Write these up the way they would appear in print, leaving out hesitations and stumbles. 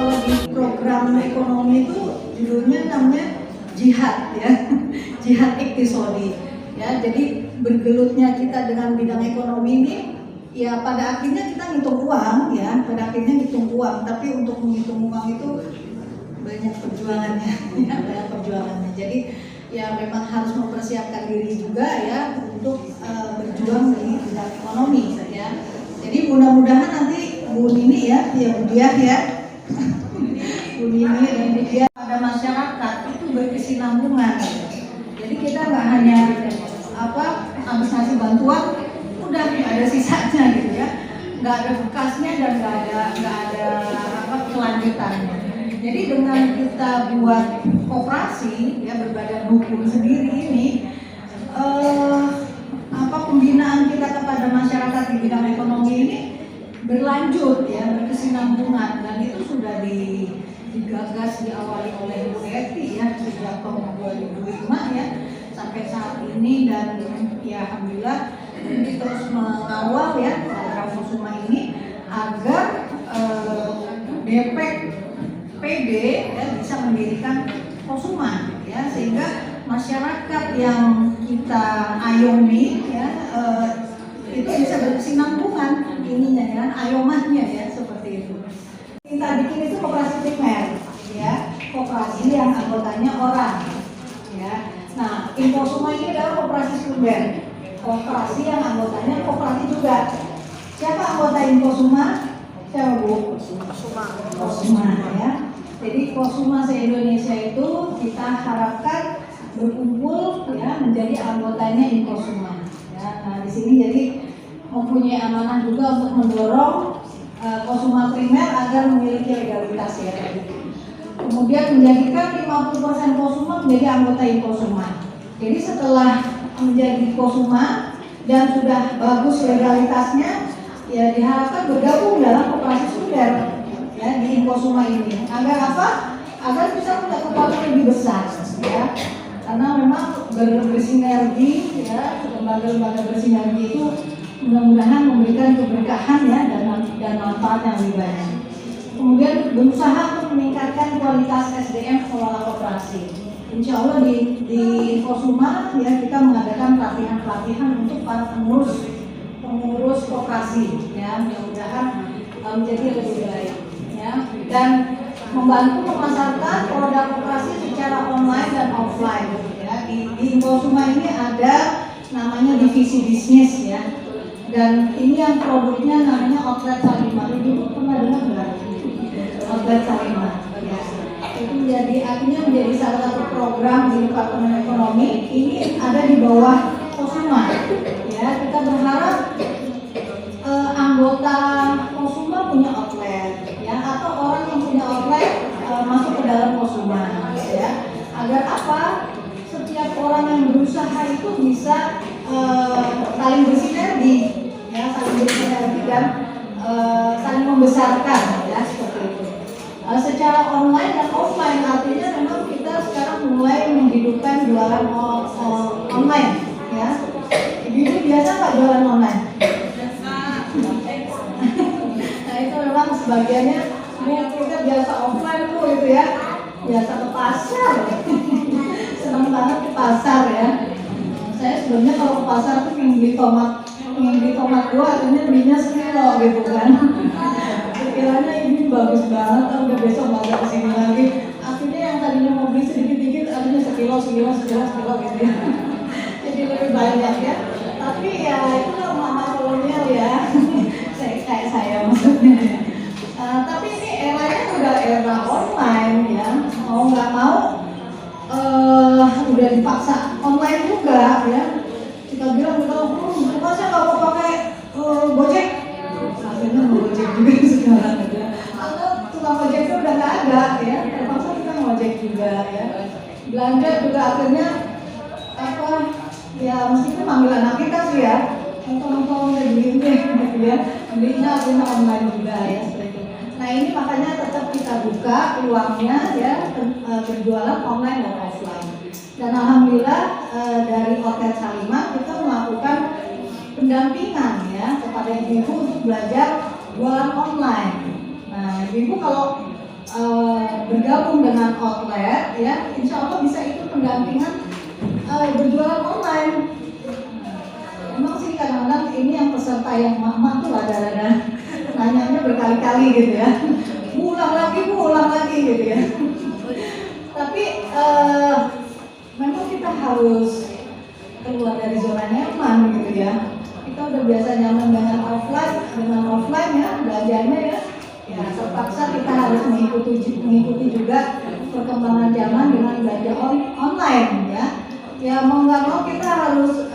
kalau di program ekonomi itu judulnya namanya jihad ya, jihad iktisodi ya. Jadi bergelutnya kita dengan bidang ekonomi ini ya pada akhirnya kita ngitung uang ya, pada akhirnya ngitung uang. Tapi untuk menghitung uang itu banyak perjuangannya ya, banyak perjuangannya. Jadi ya memang harus mempersiapkan diri juga ya untuk berjuang di bidang ekonomi ya. Jadi mudah-mudahan nanti Bu Nini ya, Bu Diah ya, Bu Nini dan Bu Diah pada masyarakat itu berkesinambungan. Jadi kita nggak hanya habis ngasih bantuan udah ada sisanya gitu ya, nggak ada bekasnya dan nggak ada kelanjutannya. Jadi dengan kita buat koperasi ya berbadan hukum sendiri ini, pembinaan kita kepada masyarakat di bidang ekonomi ini berlanjut ya, berkesinambungan, dan itu sudah digagas diawali oleh Bu Eti ya sejak tahun 2005 ya sampai saat ini. Dan ya alhamdulillah ini terus mengawal ya program Kusuma ini agar BPD ya bisa mendirikan Kusuma ya, sehingga masyarakat yang kita ayomi ya itu bisa berkesinambungan ininya ya, ayomahnya ya, seperti itu. Kita bikin itu koperasi primer ya, koperasi yang anggotanya orang ya. Nah, Inposuma ini adalah koperasi sekunder, koperasi yang anggotanya koperasi juga. Siapa anggota Inposuma? Siapa Bu? Posuma ya. Jadi Posuma se-Indonesia itu kita harapkan berkumpul ya menjadi anggotanya Inposuma ya. Nah, di sini jadi mempunyai amanah juga untuk mendorong Posuma primer agar memiliki legalitas ya. Kemudian menjadikan 50% Posuma menjadi anggota Inposuma. Jadi setelah menjadi Posuma dan sudah bagus legalitasnya, ya diharapkan bergabung dalam koperasi sekunder ya di Inposuma ini. Agar apa? Agar bisa punya kekuatan lebih besar ya. Karena memang bersinergi ya, lembaga-lembaga bersinergi itu mudah-mudahan memberikan keberkahan ya dan manfaat yang lebih banyak. Kemudian berusaha untuk meningkatkan kualitas SDM pengelola koperasi. Insya Allah di Inposuma ya kita mengadakan pelatihan untuk para pengurus koperasi ya, mudah-mudahan menjadi lebih baik ya, dan membantu memasarkan produk koperasi secara online dan offline ya. Di Inposuma ini ada namanya divisi bisnis ya, dan ini yang produknya namanya Outlet Salimah. Ibu pernah dengar nggak? Outlet Salimah ya. Itu artinya menjadi salah satu program di Departemen Ekonomi. Ini ada di bawah Posuma ya. Kita berharap anggota Posuma punya outlet ya, atau orang yang punya outlet masuk ke dalam Posuma ya. Agar apa? Setiap orang yang berusaha itu bisa saling bersinergi ya, dan saling membesarkan ya, seperti itu. Secara online dan offline, artinya memang kita sekarang mulai menghidupkan jualan online ya. Ibu biasa nggak jualan online? Nah itu memang sebagiannya kita biasa offline tuh gitu ya, biasa ke pasar. Senang banget ke pasar ya. Saya sebenarnya kalau ke pasar tuh ingin beli tomat 2, akhirnya belinya sekilo gitu kan. Kiranya ini bagus banget, udah besok nggak ada kesini lagi. Akhirnya yang tadinya mau beli sedikit-sedikit, akhirnya sekilo gitu ya. Jadi lebih banyak ya. Tapi ya itu lah mama kolonial ya. Kayak saya maksudnya. Tapi ini eranya udah era online ya. Mau nggak mau udah dipaksa online juga ya. Kita bilang masa nggak mau pakai Gojek? Akhirnya Gojek juga sekarang ya. Atau tukang ojek itu udah nggak ada ya. Terpaksa kita ngojek juga ya. Belanja juga akhirnya ya meskipun manggil anak kita sih ya. Tolong beliin deh gitu ya. Belinya akhirnya online juga ya, seperti itu. Nah ini makanya tetap kita buka peluangnya ya, berjualan online dan offline. Dan alhamdulillah dari Outlet Salimah kita melakukan pendampingan ya kepada ibu-ibu untuk belajar jualan online. Nah ibu kalau bergabung dengan outlet, ya, insya Allah bisa ikut pendampingan berjualan online. Emang sih kadang-kadang ini yang peserta yang mama tuh ada nanyanya berkali-kali gitu ya, ulang lagi gitu ya. Tapi memang kita harus keluar dari zona nyaman gitu ya. Kita udah biasa nyaman dengan offline ya, belanjanya ya. Ya terpaksa kita harus mengikuti juga perkembangan zaman dengan belanja online ya. Ya mau nggak mau kita harus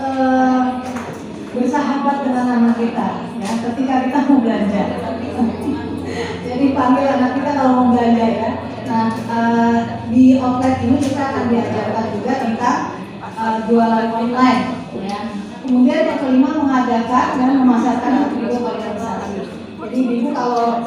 bersahabat dengan anak kita ya ketika kita mau belanja. Jadi panggil anak kita kalau mau belanja ya. Nah di outlet ini kita akan diajarkan juga tentang jualan online ya. Kemudian yang kelima, mengadakan dan memasarkan video organisasi. Jadi ibu kalau